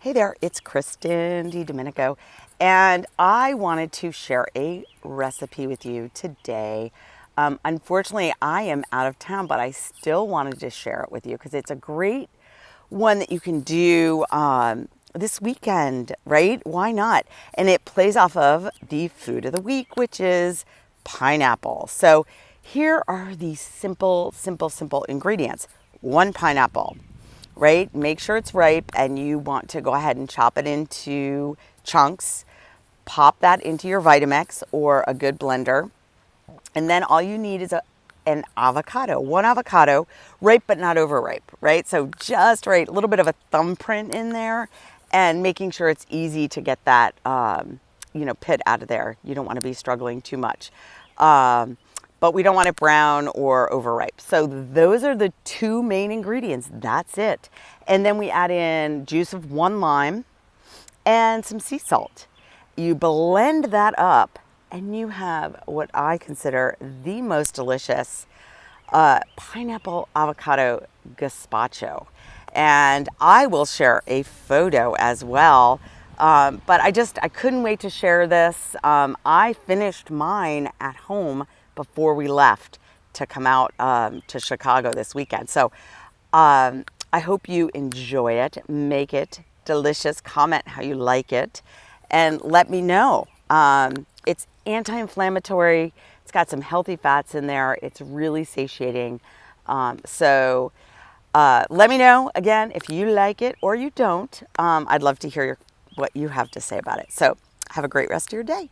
Hey there, it's Kristen DiDomenico, and I wanted to share a recipe with you today. Unfortunately, I am out of town, but I still wanted to share it with you because it's a great one that you can do this weekend, right? Why not? And it plays off of the food of the week, which is pineapple. So here are the simple ingredients. One pineapple, right? Make sure it's ripe, and you want to go ahead and chop it into chunks. Pop that into your Vitamix or a good blender. And then all you need is an avocado, one avocado, ripe but not overripe, right? So just right, a little bit of a thumbprint in there, and making sure it's easy to get that, pit out of there. You don't want to be struggling too much. But we don't want it brown or overripe. So those are the two main ingredients. That's it. And then we add in juice of one lime and some sea salt. You blend that up, and you have what I consider the most delicious pineapple avocado gazpacho. And I will share a photo as well. But I couldn't wait to share this. I finished mine at home before we left to come out to Chicago this weekend. So I hope you enjoy it. Make it delicious. Comment how you like it, and let me know. It's anti-inflammatory. It's got some healthy fats in there. It's really satiating. So let me know, again, if you like it or you don't. I'd love to hear what you have to say about it. So have a great rest of your day.